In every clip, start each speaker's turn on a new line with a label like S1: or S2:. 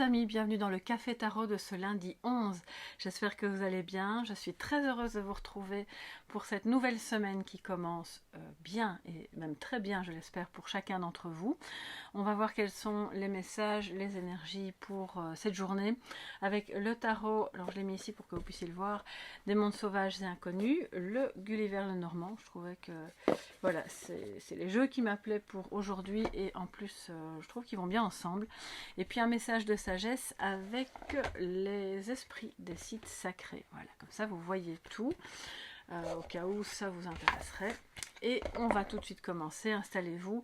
S1: amis, bienvenue dans le Café Tarot de ce lundi 11. J'espère que vous allez bien. Je suis très heureuse de vous retrouver pour cette nouvelle semaine qui commence bien et même très bien, je l'espère, pour chacun d'entre vous. On va voir quels sont les messages, les énergies pour cette journée avec le tarot, alors je l'ai mis ici pour que vous puissiez le voir, des mondes sauvages et inconnus, le Gulliver le Normand. Je trouvais que voilà, c'est les jeux qui m'appelaient pour aujourd'hui et en plus je trouve qu'ils vont bien ensemble. Et puis un message de sagesse avec les esprits des sites sacrés. Voilà, comme ça vous voyez tout, au cas où ça vous intéresserait. Et on va tout de suite commencer, installez-vous.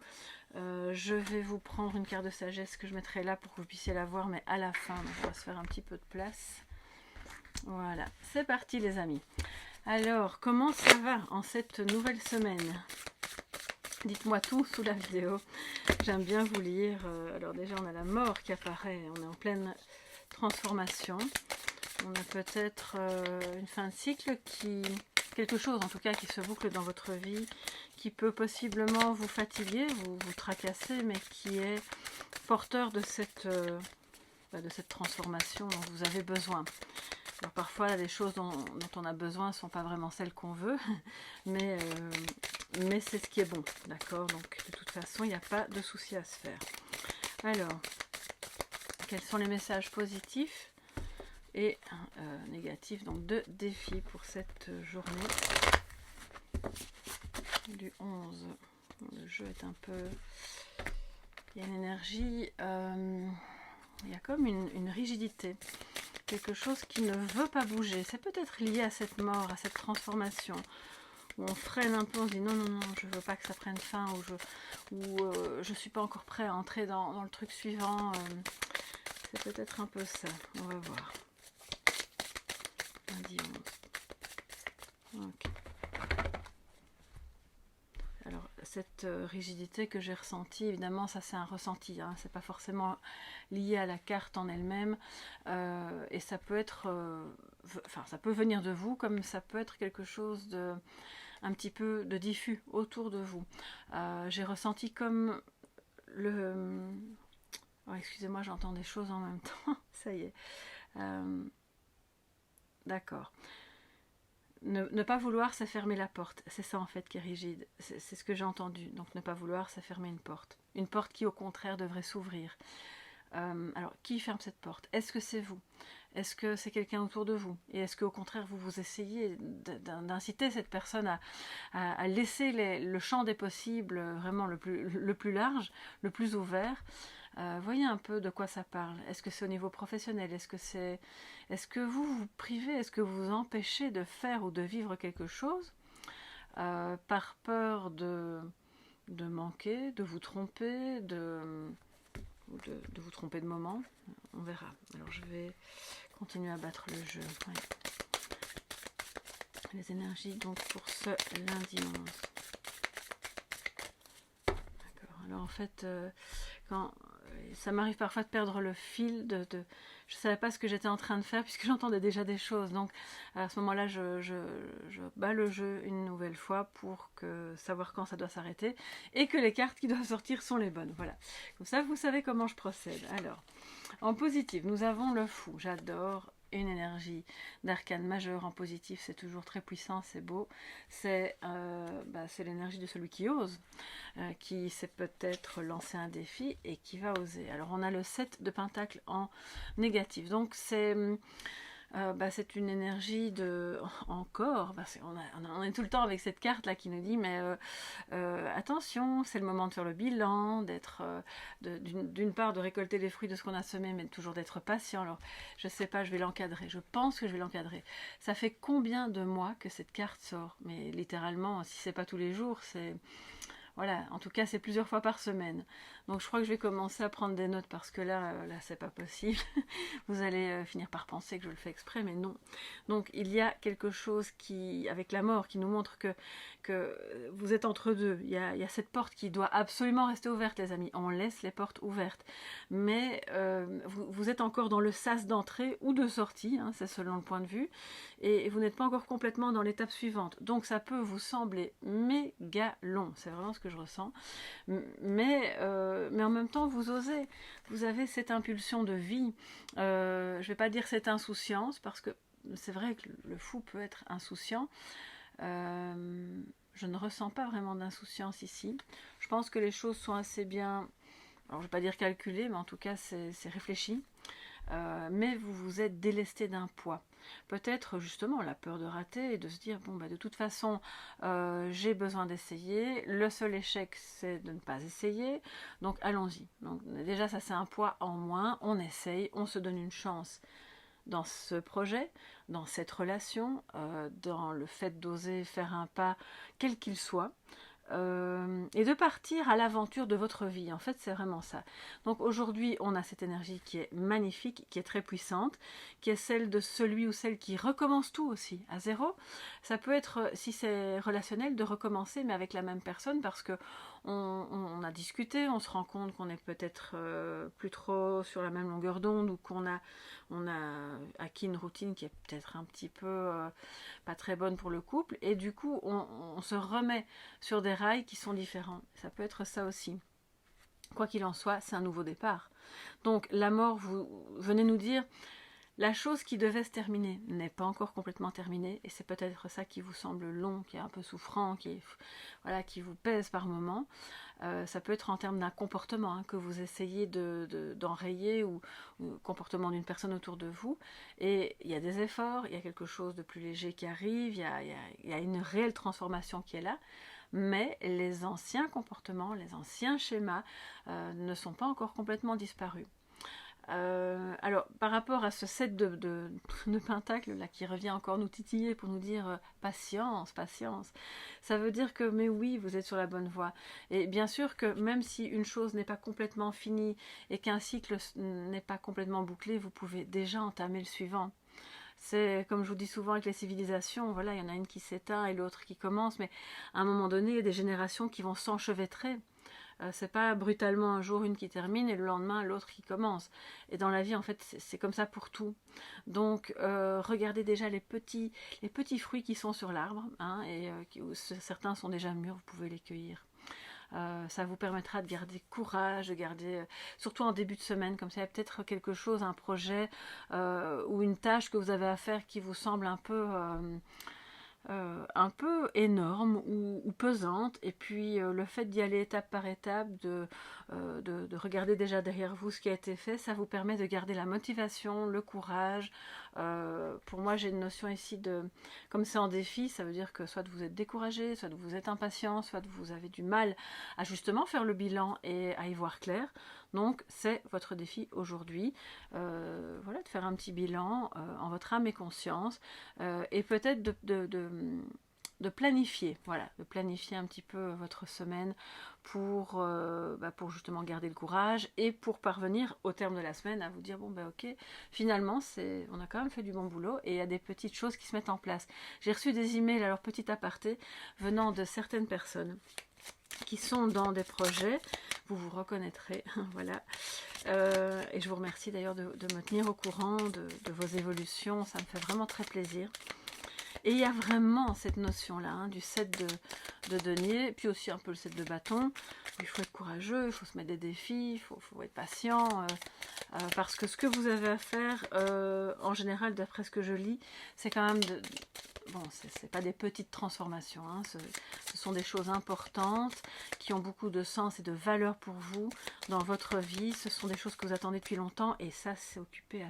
S1: Je vais vous prendre une carte de sagesse que je mettrai là pour que vous puissiez la voir, mais à la fin, donc on va se faire un petit peu de place. Voilà, c'est parti les amis. Alors, comment ça va en cette nouvelle semaine? Dites-moi tout sous la vidéo. J'aime bien vous lire. Alors déjà, on a la mort qui apparaît. On est en pleine transformation. On a peut-être une fin de cycle quelque chose en tout cas qui se boucle dans votre vie, qui peut possiblement vous fatiguer, vous tracasser, mais qui est porteur de cette transformation dont vous avez besoin. Alors parfois, les choses dont on a besoin ne sont pas vraiment celles qu'on veut, mais c'est ce qui est bon, d'accord? Donc de toute façon, il n'y a pas de souci à se faire. Alors, quels sont les messages positifs et négatifs? Donc deux défis pour cette journée du 11. Le jeu est un peu... Il y a une énergie, il y a comme une rigidité. Quelque chose qui ne veut pas bouger. C'est peut-être lié à cette mort, à cette transformation, où on freine un peu, on se dit non, je veux pas que ça prenne fin, ou je suis pas encore prêt à entrer dans le truc suivant. C'est peut-être un peu ça. On va voir. Lundi 11. Ok. Alors, cette rigidité que j'ai ressentie, évidemment, ça c'est un ressenti, hein, c'est pas forcément lié à la carte en elle-même, et ça peut être, ça peut venir de vous, comme ça peut être quelque chose de un petit peu de diffus autour de vous. J'ai ressenti comme oh, excusez-moi, j'entends des choses en même temps, ça y est. D'accord. Ne pas vouloir, c'est fermer la porte. C'est ça en fait qui est rigide. C'est ce que j'ai entendu. Donc ne pas vouloir, c'est fermer une porte. Une porte qui au contraire devrait s'ouvrir. Alors qui ferme cette porte? Est-ce que c'est vous? Est-ce que c'est quelqu'un autour de vous? Et est-ce qu'au contraire vous essayez d'inciter cette personne à laisser le champ des possibles vraiment le plus large, le plus ouvert? Voyez un peu de quoi ça parle. Est-ce que c'est au niveau professionnel? Est-ce que vous vous privez? Est-ce que vous vous empêchez de faire ou de vivre quelque chose par peur de manquer, de vous tromper, de vous tromper de moment? On verra. Alors je vais continuer à battre le jeu. Ouais. Les énergies donc pour ce lundi 11. D'accord. Alors en fait, quand ça m'arrive parfois de perdre le fil, je ne savais pas ce que j'étais en train de faire puisque j'entendais déjà des choses. Donc à ce moment-là, je bats le jeu une nouvelle fois pour savoir quand ça doit s'arrêter et que les cartes qui doivent sortir sont les bonnes. Voilà. Comme ça, vous savez comment je procède. Alors, en positif, nous avons le fou. J'adore. Une énergie d'arcane majeur en positif, c'est toujours très puissant, c'est beau. C'est l'énergie de celui qui ose, qui sait peut-être lancer un défi et qui va oser. Alors on a le 7 de pentacle en négatif, donc c'est une énergie de encore, on est tout le temps avec cette carte là qui nous dit mais attention, c'est le moment de faire le bilan, d'une part de récolter les fruits de ce qu'on a semé, mais toujours d'être patient. Alors je sais pas, je vais l'encadrer, je pense que je vais l'encadrer. Ça fait combien de mois que cette carte sort? Mais littéralement, si c'est pas tous les jours, c'est... Voilà, en tout cas c'est plusieurs fois par semaine. Donc je crois que je vais commencer à prendre des notes parce que là c'est pas possible. Vous allez finir par penser que je le fais exprès, mais non. Donc il y a quelque chose avec la mort qui nous montre que vous êtes entre deux. Il y a cette porte qui doit absolument rester ouverte, les amis. On laisse les portes ouvertes. Mais vous êtes encore dans le sas d'entrée ou de sortie, hein, c'est selon le point de vue. Et vous n'êtes pas encore complètement dans l'étape suivante. Donc ça peut vous sembler méga long. C'est vraiment ce que que je ressens. Mais en même temps, vous osez. Vous avez cette impulsion de vie. Je ne vais pas dire cette insouciance, parce que c'est vrai que le fou peut être insouciant. Je ne ressens pas vraiment d'insouciance ici. Je pense que les choses sont assez bien, alors je ne vais pas dire calculées, mais en tout cas c'est réfléchi. Mais vous vous êtes délesté d'un poids. Peut-être justement la peur de rater et de se dire, bon, bah, de toute façon, j'ai besoin d'essayer. Le seul échec, c'est de ne pas essayer. Donc allons-y. Donc déjà, ça c'est un poids en moins. On essaye, on se donne une chance dans ce projet, dans cette relation, dans le fait d'oser faire un pas, quel qu'il soit. Et de partir à l'aventure de votre vie. En fait, c'est vraiment ça. Donc aujourd'hui, on a cette énergie qui est magnifique, qui est très puissante, qui est celle de celui ou celle qui recommence tout aussi, à zéro. Ça peut être, si c'est relationnel, de recommencer, mais avec la même personne, parce que on a discuté, on se rend compte qu'on est peut-être plus trop sur la même longueur d'onde, ou qu'on a acquis une routine qui est peut-être un petit peu pas très bonne pour le couple, et du coup on se remet sur des rails qui sont différents. Ça peut être ça aussi. Quoi qu'il en soit, c'est un nouveau départ. Donc la mort, vous venez nous dire, la chose qui devait se terminer n'est pas encore complètement terminée, et c'est peut-être ça qui vous semble long, qui est un peu souffrant, qui vous pèse par moments. Ça peut être en termes d'un comportement hein, que vous essayez d'enrayer, ou comportement d'une personne autour de vous. Et il y a des efforts, il y a quelque chose de plus léger qui arrive, il y a une réelle transformation qui est là. Mais les anciens comportements, les anciens schémas ne sont pas encore complètement disparus. Alors, par rapport à ce set de pentacles là, qui revient encore nous titiller pour nous dire patience, patience, ça veut dire que, mais oui, vous êtes sur la bonne voie. Et bien sûr que même si une chose n'est pas complètement finie et qu'un cycle n'est pas complètement bouclé, vous pouvez déjà entamer le suivant. C'est comme je vous dis souvent avec les civilisations, voilà, il y en a une qui s'éteint et l'autre qui commence, mais à un moment donné, il y a des générations qui vont s'enchevêtrer. C'est pas brutalement un jour une qui termine et le lendemain l'autre qui commence. Et dans la vie, en fait, c'est comme ça pour tout. Donc, regardez déjà les petits fruits qui sont sur l'arbre, hein, et certains sont déjà mûrs, vous pouvez les cueillir. Ça vous permettra de garder courage, de garder, surtout en début de semaine, comme ça il y a peut-être quelque chose, un projet ou une tâche que vous avez à faire qui vous semble un peu énorme ou pesante, et puis le fait d'y aller étape par étape, de regarder déjà derrière vous ce qui a été fait, ça vous permet de garder la motivation, le courage. Pour moi, j'ai une notion ici de, comme c'est en défi, ça veut dire que soit vous êtes découragé, soit vous êtes impatient, soit vous avez du mal à justement faire le bilan et à y voir clair. Donc c'est votre défi aujourd'hui, voilà, de faire un petit bilan en votre âme et conscience, et peut-être de planifier, voilà, de planifier un petit peu votre semaine pour justement garder le courage, et pour parvenir au terme de la semaine à vous dire, bon ben ok, finalement on a quand même fait du bon boulot, et il y a des petites choses qui se mettent en place. J'ai reçu des emails, alors petit aparté, venant de certaines personnes qui sont dans des projets, vous vous reconnaîtrez, voilà. Et je vous remercie d'ailleurs de me tenir au courant de vos évolutions, ça me fait vraiment très plaisir. Et il y a vraiment cette notion-là, hein, du set de denier, puis aussi un peu le set de bâton. Il faut être courageux, il faut se mettre des défis, il faut être patient, parce que ce que vous avez à faire, en général, d'après ce que je lis, c'est quand même bon, c'est pas des petites transformations, hein, ce sont des choses importantes qui ont beaucoup de sens et de valeur pour vous dans votre vie. Ce sont des choses que vous attendez depuis longtemps, et ça, c'est occupé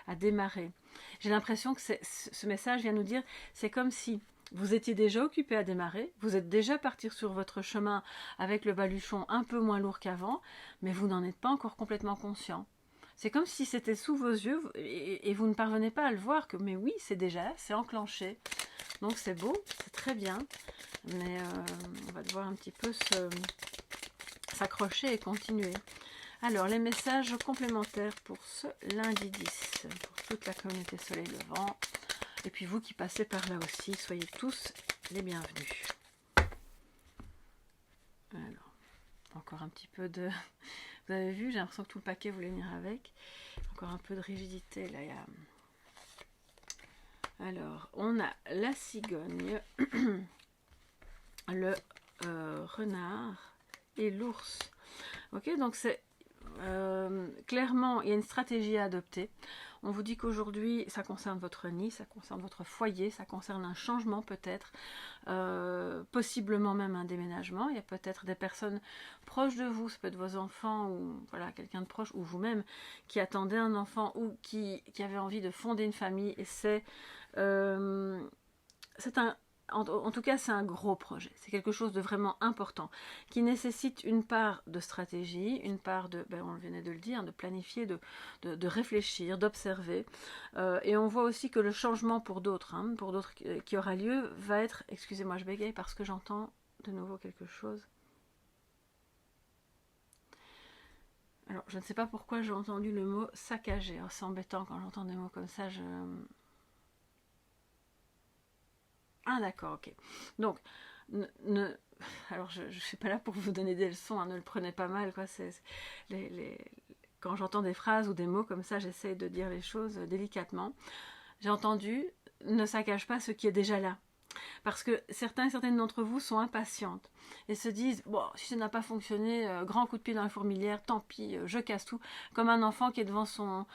S1: à démarrer. J'ai l'impression que ce message vient nous dire, c'est comme si vous étiez déjà occupé à démarrer, vous êtes déjà parti sur votre chemin avec le baluchon un peu moins lourd qu'avant, mais vous n'en êtes pas encore complètement conscient. C'est comme si c'était sous vos yeux et vous ne parvenez pas à le voir, que mais oui, c'est déjà là, c'est enclenché. Donc c'est beau, c'est très bien, mais on va devoir un petit peu s'accrocher et continuer. Alors, les messages complémentaires pour ce lundi 10, pour toute la communauté Soleil Levant, et puis vous qui passez par là aussi, soyez tous les bienvenus. Alors, encore un petit peu de... Vous avez vu, j'ai l'impression que tout le paquet voulait venir avec. Encore un peu de rigidité, là. Alors, on a la cigogne, le renard et l'ours. Ok, donc c'est clairement, il y a une stratégie à adopter. On vous dit qu'aujourd'hui, ça concerne votre nid, ça concerne votre foyer, ça concerne un changement peut-être, possiblement même un déménagement. Il y a peut-être des personnes proches de vous, ça peut être vos enfants ou voilà, quelqu'un de proche, ou vous-même, qui attendait un enfant ou qui avait envie de fonder une famille. Et c'est en tout cas, c'est un gros projet. C'est quelque chose de vraiment important qui nécessite une part de stratégie, une part de, on venait de le dire, de planifier, de réfléchir, d'observer. Et on voit aussi que le changement pour d'autres qui aura lieu, va être... Excusez-moi, je bégaye parce que j'entends de nouveau quelque chose. Alors, je ne sais pas pourquoi j'ai entendu le mot saccagé. Alors, c'est embêtant quand j'entends des mots comme ça, Ah d'accord, ok. Donc, alors je ne suis pas là pour vous donner des leçons, hein, ne le prenez pas mal, quoi. Quand j'entends des phrases ou des mots comme ça, j'essaie de dire les choses délicatement. J'ai entendu, ne saccage pas ce qui est déjà là. Parce que certaines d'entre vous sont impatientes et se disent, bon, si ça n'a pas fonctionné, grand coup de pied dans la fourmilière, tant pis, je casse tout. Comme un enfant qui est devant son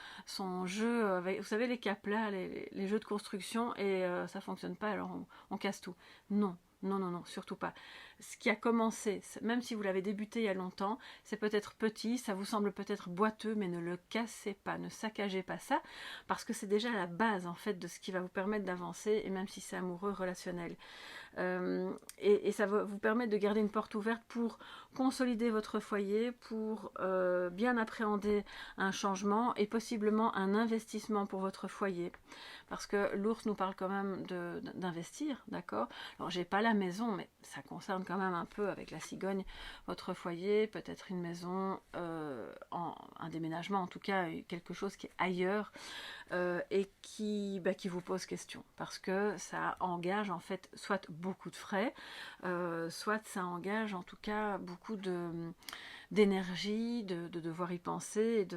S1: jeu, avec, vous savez, les caplas, les jeux de construction, et ça ne fonctionne pas, alors on casse tout. Non, non, non, non, surtout pas. Ce qui a commencé, même si vous l'avez débuté il y a longtemps, c'est peut-être petit, ça vous semble peut-être boiteux, mais ne le cassez pas, ne saccagez pas ça, parce que c'est déjà la base en fait de ce qui va vous permettre d'avancer, et même si c'est amoureux, relationnel. Et ça va vous permettre de garder une porte ouverte pour consolider votre foyer, pour bien appréhender un changement et possiblement un investissement pour votre foyer. Parce que l'ours nous parle quand même d'investir, d'accord? Alors j'ai pas la maison, mais ça concerne quand même un peu avec la cigogne votre foyer, peut-être une maison, un déménagement, en tout cas quelque chose qui est ailleurs. Et qui vous pose question parce que ça engage en fait soit beaucoup de frais, soit ça engage en tout cas beaucoup d'énergie, de devoir y penser,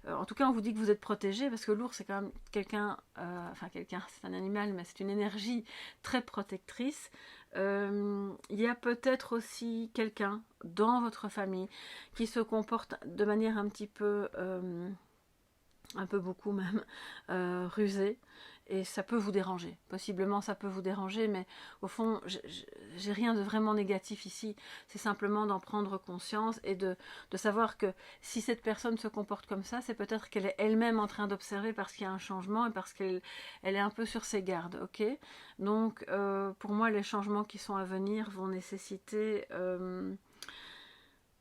S1: en tout cas on vous dit que vous êtes protégé parce que l'ours c'est quand même quelqu'un, c'est un animal mais c'est une énergie très protectrice. Il y a peut-être aussi quelqu'un dans votre famille qui se comporte de manière un peu beaucoup même, rusé, et ça peut vous déranger, possiblement ça peut vous déranger, mais au fond j'ai rien de vraiment négatif ici, c'est simplement d'en prendre conscience et de savoir que si cette personne se comporte comme ça, c'est peut-être qu'elle est elle-même en train d'observer parce qu'il y a un changement et parce qu'elle est un peu sur ses gardes, ok? Donc pour moi les changements qui sont à venir vont nécessiter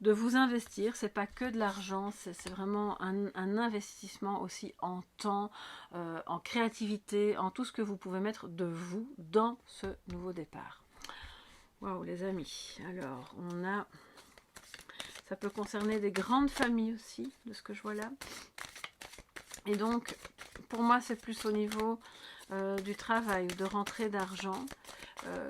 S1: de vous investir, c'est pas que de l'argent, c'est vraiment un investissement aussi en temps, en créativité, en tout ce que vous pouvez mettre de vous dans ce nouveau départ. Waouh les amis, alors ça peut concerner des grandes familles aussi, de ce que je vois là. Et donc, pour moi c'est plus au niveau du travail, de rentrée d'argent,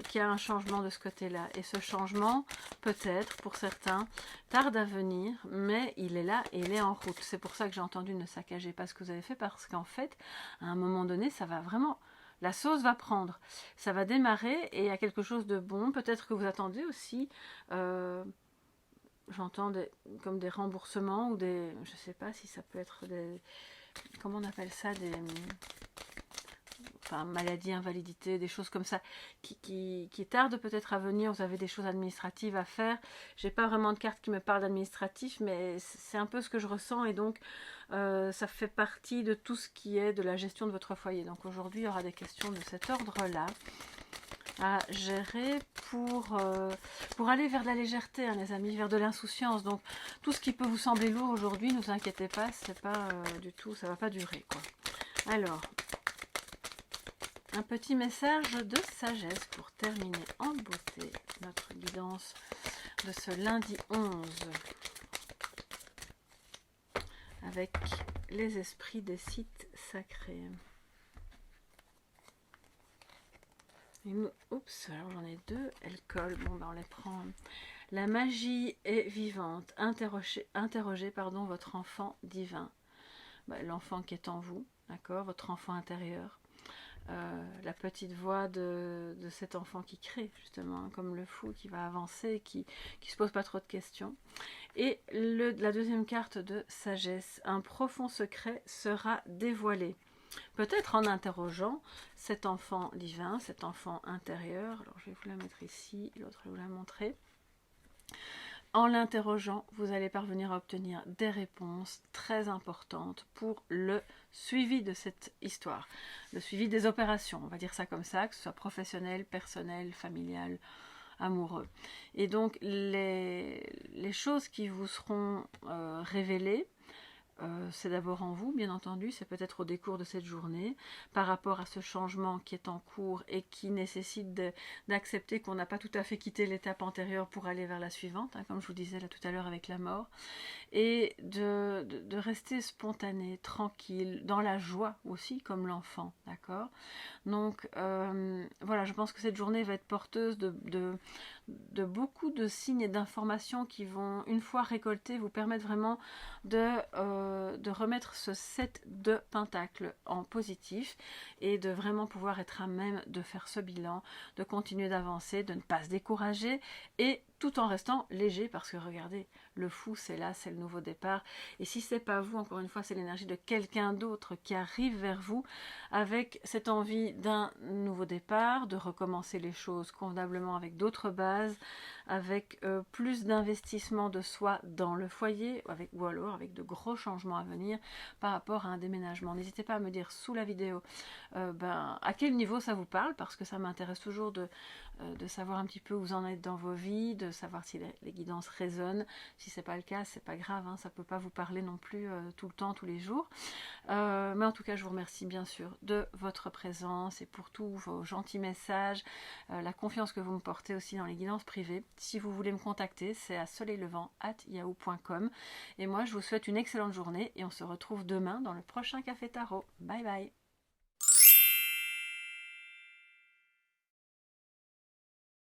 S1: qu'il y a un changement de ce côté-là. Et ce changement, peut-être, pour certains, tarde à venir, mais il est là et il est en route. C'est pour ça que j'ai entendu ne saccagez pas ce que vous avez fait, parce qu'en fait, à un moment donné, ça va vraiment... La sauce va prendre. Ça va démarrer et il y a quelque chose de bon. Peut-être que vous attendez aussi... j'entends comme des remboursements ou des... Je ne sais pas si ça peut être des... Comment on appelle ça? Enfin, maladie, invalidité, des choses comme ça qui tardent peut-être à venir. Vous avez des choses administratives à faire. J'ai pas vraiment de carte qui me parle d'administratif, mais c'est un peu ce que je ressens et donc ça fait partie de tout ce qui est de la gestion de votre foyer. Donc aujourd'hui, il y aura des questions de cet ordre-là à gérer pour aller vers de la légèreté, hein, les amis, vers de l'insouciance. Donc tout ce qui peut vous sembler lourd aujourd'hui, ne vous inquiétez pas, c'est pas du tout, ça va pas durer, quoi. Alors, un petit message de sagesse pour terminer en beauté notre guidance de ce lundi 11 avec les esprits des sites sacrés. Oups, alors j'en ai deux, elles collent, bon ben on les prend. La magie est vivante, interrogez votre enfant divin, l'enfant qui est en vous, d'accord, votre enfant intérieur. la petite voix de cet enfant qui crée, justement, hein, comme le fou qui va avancer, qui se pose pas trop de questions. Et la deuxième carte de sagesse, un profond secret sera dévoilé. Peut-être en interrogeant cet enfant divin, cet enfant intérieur. Alors je vais vous la mettre ici, l'autre je vais vous la montrer. En l'interrogeant, vous allez parvenir à obtenir des réponses très importantes pour le suivi de cette histoire, le suivi des opérations, on va dire ça comme ça, que ce soit professionnel, personnel, familial, amoureux. Et donc les choses qui vous seront révélées, c'est d'abord en vous, bien entendu, c'est peut-être au décours de cette journée, par rapport à ce changement qui est en cours et qui nécessite d'accepter qu'on n'a pas tout à fait quitté l'étape antérieure pour aller vers la suivante, hein, comme je vous disais là tout à l'heure avec la mort, et de rester spontané, tranquille, dans la joie aussi, comme l'enfant, d'accord? Donc voilà, je pense que cette journée va être porteuse de beaucoup de signes et d'informations qui vont, une fois récoltées, vous permettre vraiment de remettre ce 7 de pentacles en positif et de vraiment pouvoir être à même de faire ce bilan, de continuer d'avancer, de ne pas se décourager et tout en restant léger parce que regardez, le fou c'est là, c'est le nouveau départ et si c'est pas vous, encore une fois c'est l'énergie de quelqu'un d'autre qui arrive vers vous avec cette envie d'un nouveau départ, de recommencer les choses convenablement avec d'autres bases, avec plus d'investissement de soi dans le foyer ou alors avec de gros changements à venir par rapport à un déménagement. N'hésitez pas à me dire sous la vidéo à quel niveau ça vous parle parce que ça m'intéresse toujours de savoir un petit peu où vous en êtes dans vos vies, de savoir si les guidances résonnent. Si c'est pas le cas, c'est pas grave, hein, ça peut pas vous parler non plus tout le temps, tous les jours. Mais en tout cas, je vous remercie bien sûr de votre présence et pour tous vos gentils messages, la confiance que vous me portez aussi dans les guidances privées. Si vous voulez me contacter, c'est à soleillevent@yahoo.com. Et moi, je vous souhaite une excellente journée et on se retrouve demain dans le prochain Café Tarot. Bye bye!